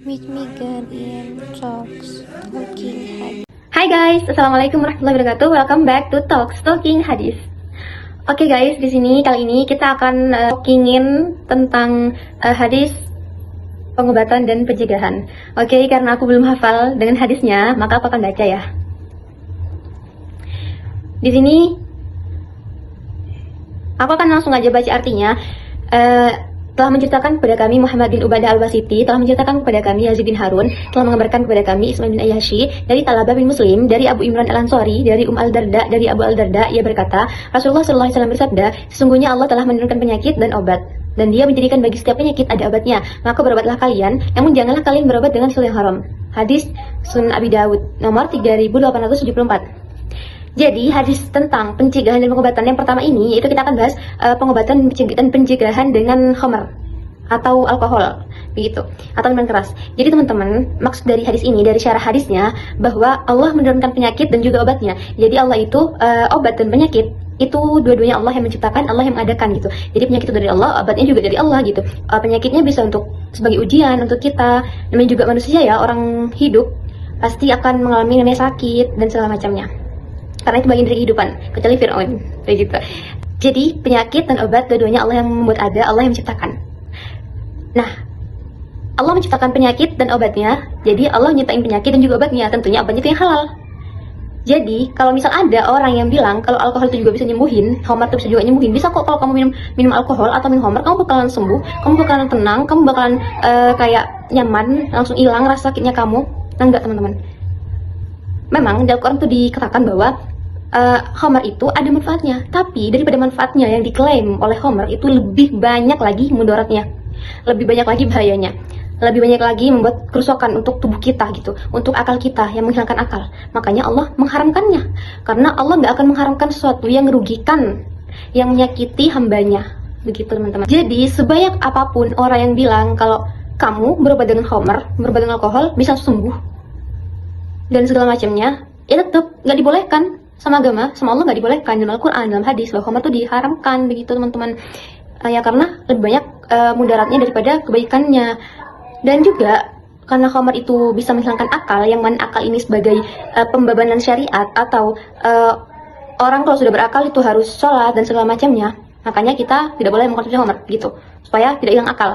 Meet me again in Talks Talking Hadis. Hai guys, assalamualaikum warahmatullahi wabarakatuh. Welcome back to Talks Talking Hadis. Oke guys, di sini kali ini kita akan talkingin tentang hadis pengobatan dan pencegahan. Oke, karena aku belum hafal dengan hadisnya, maka aku akan baca ya. Di sini aku akan langsung aja baca artinya. Telah menceritakan kepada kami Muhammad bin Ubadah al-Wasiti, telah menceritakan kepada kami Yazid bin Harun, telah mengabarkan kepada kami Ismail bin Ayyashi, dari Talabah bin Muslim, dari Abu Imran al-Ansari, dari Al-Darda, dari Abu Al-Darda, ia berkata, Rasulullah SAW bersabda, sesungguhnya Allah telah menurunkan penyakit dan obat, dan dia menjadikan bagi setiap penyakit ada obatnya, maka berobatlah kalian, namun janganlah kalian berobat dengan sesuatu yang haram. Hadis Sunan Abi Dawud, nomor 3874. Jadi hadis tentang pencegahan dan pengobatan yang pertama ini, itu kita akan bahas pengobatan dan pencegahan dengan khamar atau alkohol, begitu, atau minuman keras. Jadi teman-teman, maksud dari hadis ini, dari syarah hadisnya, bahwa Allah menurunkan penyakit dan juga obatnya. Jadi Allah itu obat dan penyakit itu dua-duanya Allah yang menciptakan, Allah yang mengadakan gitu. Jadi penyakit itu dari Allah, obatnya juga dari Allah gitu. Penyakitnya bisa untuk sebagai ujian untuk kita, namanya juga manusia ya, orang hidup pasti akan mengalami namanya sakit dan segala macamnya. Karena itu bagian dari kehidupan, kecuali Fir'aun, kayak gitu. Jadi penyakit dan obat dua-duanya Allah yang membuat ada, Allah yang menciptakan. Nah, Allah menciptakan penyakit dan obatnya, jadi Allah menciptakan penyakit dan juga obatnya, tentunya obatnya itu yang halal. Jadi kalau misal ada orang yang bilang kalau alkohol itu juga bisa nyembuhin, khamar itu bisa juga nyembuhin, bisa kok kalau kamu minum alkohol atau minum khamar, kamu bakalan sembuh, kamu bakalan tenang, kamu bakalan kayak nyaman, langsung hilang rasa sakitnya kamu. Nah, enggak teman-teman. Memang di Al-Quran tuh dikatakan bahwa khamar itu ada manfaatnya, tapi daripada manfaatnya yang diklaim oleh khamar itu lebih banyak lagi mudaratnya, lebih banyak lagi bahayanya, lebih banyak lagi membuat kerusakan untuk tubuh kita gitu, untuk akal kita yang menghilangkan akal. Makanya Allah mengharamkannya, karena Allah nggak akan mengharamkan sesuatu yang merugikan, yang menyakiti hambanya, begitu teman-teman. Jadi sebanyak apapun orang yang bilang kalau kamu berobat dengan khamar, berobat dengan alkohol bisa sembuh dan segala macamnya, ya tetap nggak dibolehkan sama agama, sama Allah nggak dibolehkan dalam Al-Quran, dalam hadis bahwa khamar itu diharamkan, begitu teman-teman. Ya karena lebih banyak mudaratnya daripada kebaikannya, dan juga karena khamar itu bisa menghilangkan akal, yang mana akal ini sebagai pembebanan syariat, atau orang kalau sudah berakal itu harus sholat dan segala macamnya, makanya kita tidak boleh mengkonsumsi khamar gitu, supaya tidak hilang akal,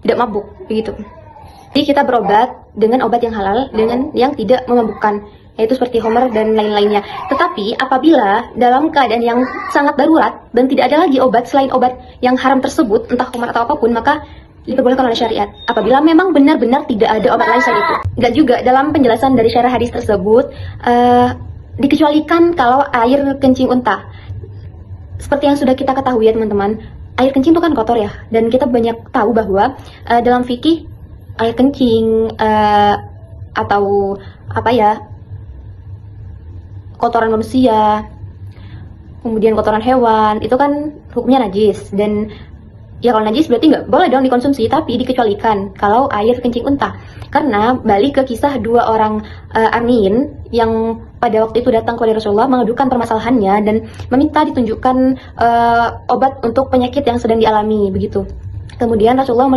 tidak mabuk, begitu. Jadi kita berobat dengan obat yang halal, dengan yang tidak memabukkan, yaitu seperti khamar dan lain-lainnya. Tetapi apabila dalam keadaan yang sangat darurat dan tidak ada lagi obat selain obat yang haram tersebut, entah khamar atau apapun, maka diperbolehkan oleh syariat. Apabila memang benar-benar tidak ada obat lain selain itu. Dan juga dalam penjelasan dari syarah hadis tersebut, dikecualikan kalau air kencing unta. Seperti yang sudah kita ketahui ya teman-teman, air kencing itu kan kotor ya, dan kita banyak tahu bahwa dalam fikih air kencing atau apa ya, kotoran manusia, kemudian kotoran hewan, itu kan hukumnya najis. Dan ya kalau najis berarti nggak boleh dong dikonsumsi, tapi dikecualikan kalau air kencing unta. Karena balik ke kisah dua orang Armin yang pada waktu itu datang kepada Rasulullah mengadukan permasalahannya dan meminta ditunjukkan obat untuk penyakit yang sedang dialami, begitu. Kemudian Rasulullah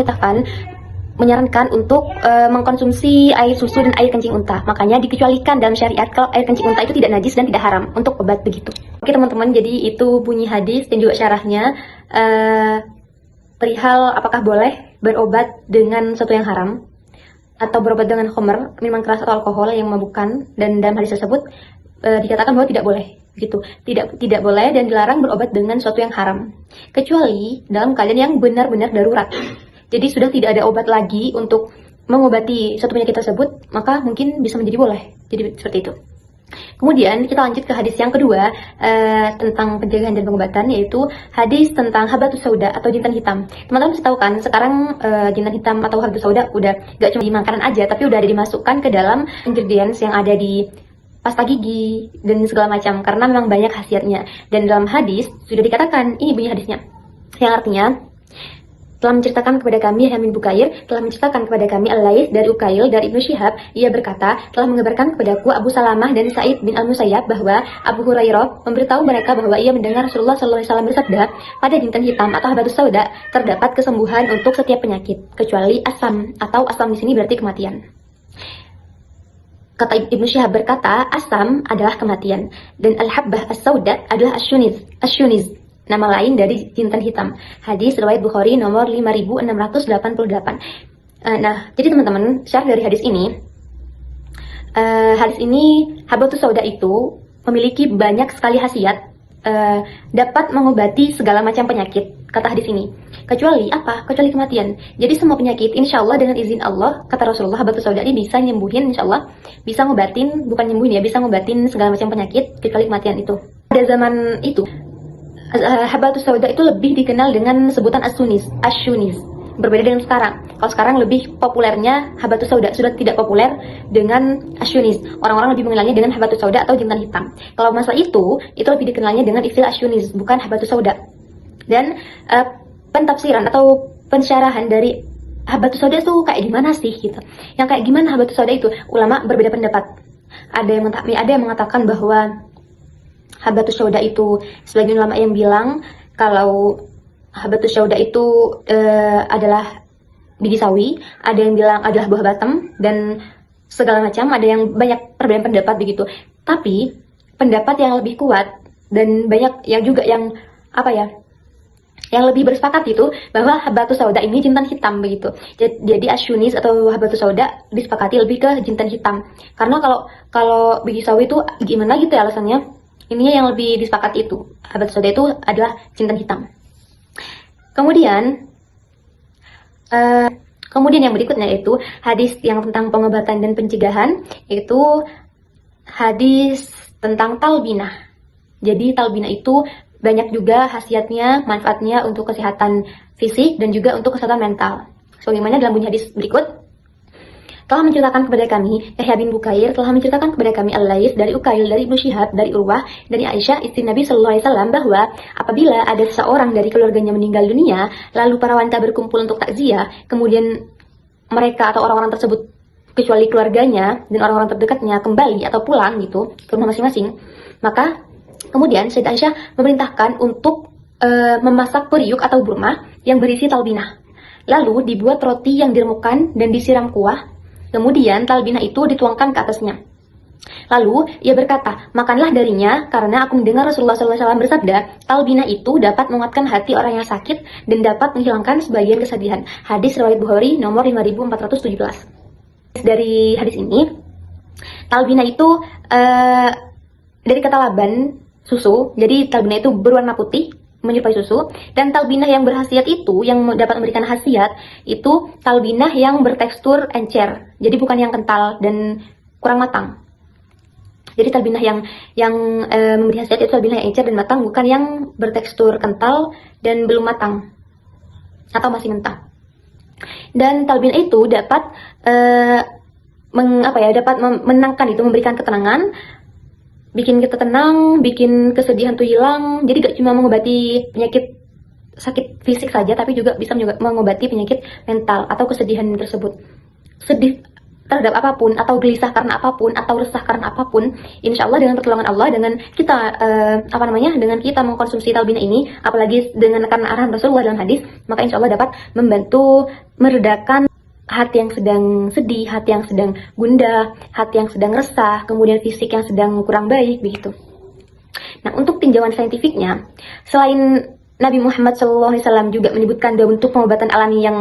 menyarankan untuk mengkonsumsi air susu dan air kencing unta. Makanya dikecualikan dalam syariat kalau air kencing unta itu tidak najis dan tidak haram untuk obat, begitu. Oke teman-teman, jadi itu bunyi hadis dan juga syarahnya perihal apakah boleh berobat dengan sesuatu yang haram atau berobat dengan khamar, minuman keras atau alkohol yang memabukkan. Dan dalam hadis tersebut dikatakan bahwa tidak boleh, gitu. Tidak boleh dan dilarang berobat dengan sesuatu yang haram, kecuali dalam keadaan yang benar-benar darurat. Jadi sudah tidak ada obat lagi untuk mengobati suatu penyakit tersebut, maka mungkin bisa menjadi boleh. Jadi seperti itu. Kemudian kita lanjut ke hadis yang kedua tentang pencegahan dan pengobatan, yaitu hadis tentang habatus sauda atau jintan hitam. Teman-teman bisa tahu kan, sekarang jintan hitam atau habatus sauda udah gak cuma di makanan aja, tapi udah ada dimasukkan ke dalam ingredients yang ada di pasta gigi dan segala macam, karena memang banyak khasiatnya. Dan dalam hadis sudah dikatakan, ini bunyi hadisnya, yang artinya telah menceritakan kepada kami Yahya bin Bukair, telah menceritakan kepada kami Al-Laits dari Ukail dari Ibnu Syihab, ia berkata, telah mengabarkan kepadaku Abu Salamah dan Sa'id bin Al-Musayyab bahwa Abu Hurairah memberitahu mereka bahwa ia mendengar Rasulullah SAW bersabda, pada jintan hitam atau habatus sauda terdapat kesembuhan untuk setiap penyakit, kecuali asam, atau asam di sini berarti kematian. Kata Ibnu Syihab berkata, asam adalah kematian, dan al-habbah as-sauda adalah asyuniz, nama lain dari jintan hitam. Hadis riwayat Bukhari nomor 5688. Nah, jadi teman-teman, syarah dari hadis ini habatus sauda itu memiliki banyak sekali khasiat, dapat mengobati segala macam penyakit, kata hadis ini. Kecuali apa? Kecuali kematian. Jadi semua penyakit, insya Allah dengan izin Allah, kata Rasulullah, habatus sauda ini bisa nyembuhin, insya Allah, bisa ngobatin, bukan nyembuhin ya, bisa ngobatin segala macam penyakit, kecuali kematian itu. Pada zaman itu, habatus sauda itu lebih dikenal dengan sebutan asyuniz. Berbeda dengan sekarang. Kalau sekarang lebih populernya habatus sauda, sudah tidak populer dengan asyuniz. Orang-orang lebih mengenalnya dengan habatus sauda atau jintan hitam. Kalau masa itu lebih dikenalnya dengan istilah asyuniz, bukan habatus sauda. Dan pentafsiran atau pensyarahan dari habatus sauda itu kayak gimana sih gitu. Yang kayak gimana habatus sauda itu? Ulama berbeda pendapat. Ada yang mengatakan bahwa habatus sauda itu, sebagian ulama yang bilang kalau habatus sauda itu adalah biji sawi, ada yang bilang adalah buah batem dan segala macam, ada yang banyak perbedaan pendapat begitu. Tapi pendapat yang lebih kuat dan banyak yang juga yang yang lebih bersepakat itu bahwa habatus sauda ini jintan hitam begitu. Jadi asyunis atau habatus sauda disepakati lebih ke jintan hitam. Karena kalau biji sawi itu gimana gitu ya alasannya? Ininya yang lebih disepakati itu. Habatus sauda itu adalah jintan hitam. Kemudian yang berikutnya yaitu hadis yang tentang pengobatan dan pencegahan, yaitu hadis tentang talbinah. Jadi talbinah itu banyak juga khasiatnya, manfaatnya untuk kesehatan fisik dan juga untuk kesehatan mental. Sebagaimana dalam bunyi hadis berikut, telah menceritakan kepada kami Yahya bin Bukair, telah menceritakan kepada kami Al-Laits dari Ukail dari Ibnu Syihab dari Urwah dari Aisyah istri Nabi Sallallahu Alaihi Wasallam bahwa apabila ada seseorang dari keluarganya meninggal dunia, lalu para wanita berkumpul untuk takziah, kemudian mereka atau orang-orang tersebut kecuali keluarganya dan orang-orang terdekatnya kembali atau pulang gitu ke rumah masing-masing, maka kemudian Sayyidah Aisyah memerintahkan untuk memasak periuk atau burma yang berisi talbinah. Lalu dibuat roti yang diremukkan dan disiram kuah. Kemudian talbinah itu dituangkan ke atasnya. Lalu ia berkata, makanlah darinya karena aku mendengar Rasulullah SAW bersabda, talbinah itu dapat menguatkan hati orang yang sakit dan dapat menghilangkan sebagian kesedihan. Hadis riwayat Bukhari nomor 5417. Dari hadis ini, talbinah itu dari kata laban, susu. Jadi talbinah itu berwarna putih, menyerupai susu. Dan talbinah yang berkhasiat itu, yang dapat memberikan khasiat, itu talbinah yang bertekstur encer. Jadi bukan yang kental dan kurang matang. Jadi talbinah yang memberi khasiat itu talbinah yang encer dan matang, bukan yang bertekstur kental dan belum matang atau masih mentah. Dan talbinah itu dapat dapat menenangkan itu, memberikan ketenangan, bikin kita tenang, bikin kesedihan tuh hilang. Jadi gak cuma mengobati penyakit sakit fisik saja, tapi juga bisa mengobati penyakit mental atau kesedihan tersebut. Sedih terhadap apapun, atau gelisah karena apapun, atau resah karena apapun, insya Allah dengan pertolongan Allah, dengan kita dengan kita mengkonsumsi talbinah ini, apalagi karena arahan Rasulullah dalam hadis, maka insya Allah dapat membantu meredakan hati yang sedang sedih, hati yang sedang gundah, hati yang sedang resah, kemudian fisik yang sedang kurang baik, begitu. Nah, untuk tinjauan saintifiknya, selain Nabi Muhammad SAW juga menyebutkan dua bentuk pengobatan alami yang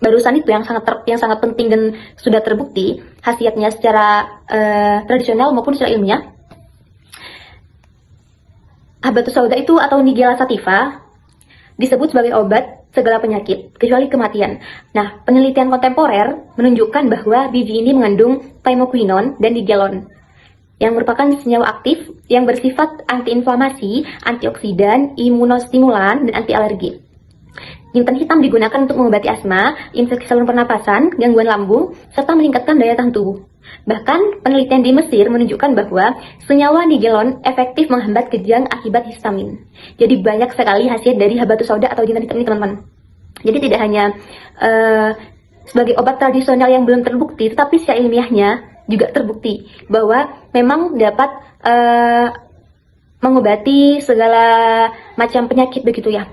barusan itu, yang sangat penting dan sudah terbukti khasiatnya secara tradisional maupun secara ilmiah. Habatus sauda itu atau Nigella sativa disebut sebagai obat segala penyakit, kecuali kematian. Nah, penelitian kontemporer menunjukkan bahwa biji ini mengandung thymoquinone dan digelon, yang merupakan senyawa aktif yang bersifat antiinflamasi, antioksidan, imunostimulan, dan anti alergi. Jintan hitam digunakan untuk mengobati asma, infeksi saluran pernapasan, gangguan lambung, serta meningkatkan daya tahan tubuh. Bahkan, penelitian di Mesir menunjukkan bahwa senyawa nigelon efektif menghambat kejang akibat histamin. Jadi banyak sekali khasiat dari habatus sauda atau jintan hitam ini, teman-teman. Jadi tidak hanya sebagai obat tradisional yang belum terbukti, tetapi secara ilmiahnya juga terbukti bahwa memang dapat mengobati segala macam penyakit begitu ya.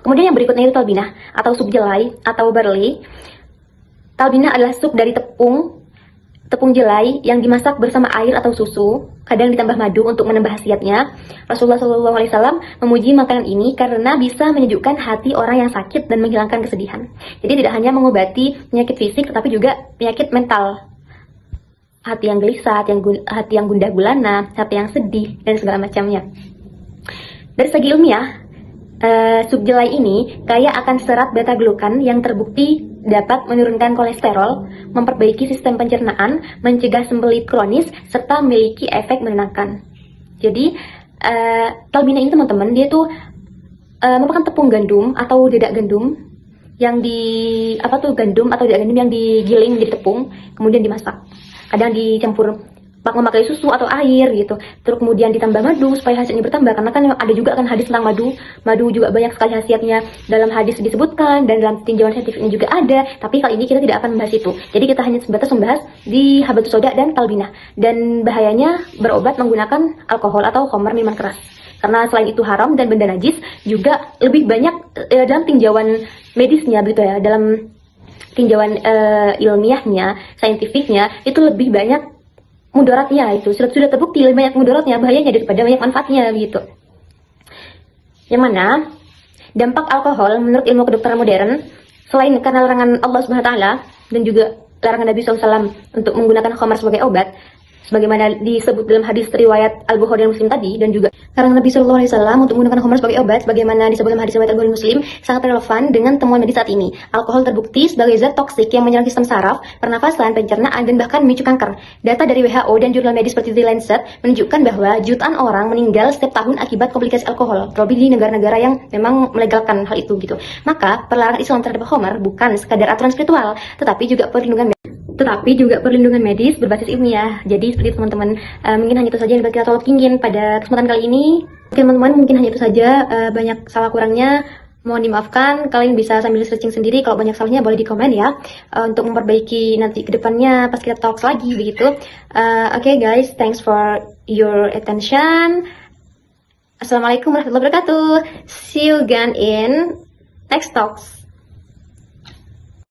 Kemudian yang berikutnya itu talbinah atau sup jelai atau barley. Talbinah adalah sup dari tepung jelai yang dimasak bersama air atau susu, kadang ditambah madu untuk menambah khasiatnya. Rasulullah SAW memuji makanan ini karena bisa menyejukkan hati orang yang sakit dan menghilangkan kesedihan. Jadi tidak hanya mengobati penyakit fisik, tetapi juga penyakit mental. Hati yang gelisah, hati yang gundah gulana, hati yang sedih, dan segala macamnya. Dari segi ilmiah, sup jelai ini kaya akan serat beta-glukan yang terbukti dapat menurunkan kolesterol, memperbaiki sistem pencernaan, mencegah sembelit kronis, serta memiliki efek menenangkan. Jadi, talbinah ini teman-teman, dia tuh merupakan tepung gandum atau dedak gandum yang gandum atau dedak gandum yang digiling menjadi tepung, kemudian dimasak. Kadang dicampur memakai susu atau air gitu, terus kemudian ditambah madu supaya hasilnya bertambah, karena kan ada juga kan hadis tentang madu juga banyak sekali khasiatnya, dalam hadis disebutkan dan dalam tinjauan saintifik ini juga ada, tapi kali ini kita tidak akan membahas itu. Jadi kita hanya sebatas membahas di habatus sauda dan talbinah, dan bahayanya berobat menggunakan alkohol atau khamar minuman keras, karena selain itu haram dan benda najis, juga lebih banyak dalam tinjauan medisnya gitu ya, dalam tinjauan ilmiahnya, saintifiknya, itu lebih banyak mudaratnya, itu sudah terbukti lebih banyak mudaratnya, bahayanya daripada banyak manfaatnya gitu. Yang mana dampak alkohol menurut ilmu kedokteran modern, selain karena larangan Allah Subhanahu wa taala dan juga larangan Nabi SAW untuk menggunakan khamar sebagai obat, sebagaimana disebut dalam hadis riwayat Al-Bukhari dan Muslim tadi, dan juga larangan Nabi SAW untuk menggunakan khamar sebagai obat, sebagaimana disebut dalam hadis riwayat Al-Bukhari dan Muslim, sangat relevan dengan temuan medis saat ini. Alkohol terbukti sebagai zat toksik yang menyerang sistem saraf, pernafasan, pencernaan, dan bahkan memicu kanker. Data dari WHO dan jurnal medis seperti The Lancet menunjukkan bahwa jutaan orang meninggal setiap tahun akibat komplikasi alkohol, terlebih di negara-negara yang memang melegalkan hal itu gitu. Maka perlarangan Islam terhadap khamar bukan sekadar aturan spiritual, tetapi juga perlindungan medis berbasis ilmiah. Jadi seperti itu teman-teman, mungkin hanya itu saja yang dapat kita talking pada kesempatan kali ini. Teman-teman, mungkin hanya itu saja, banyak salah kurangnya mohon dimaafkan. Kalian bisa sambil searching sendiri, kalau banyak salahnya boleh di komen ya, untuk memperbaiki nanti kedepannya pas kita talks lagi begitu. Oke guys, thanks for your attention. Assalamualaikum warahmatullahi wabarakatuh. See you again in next talks.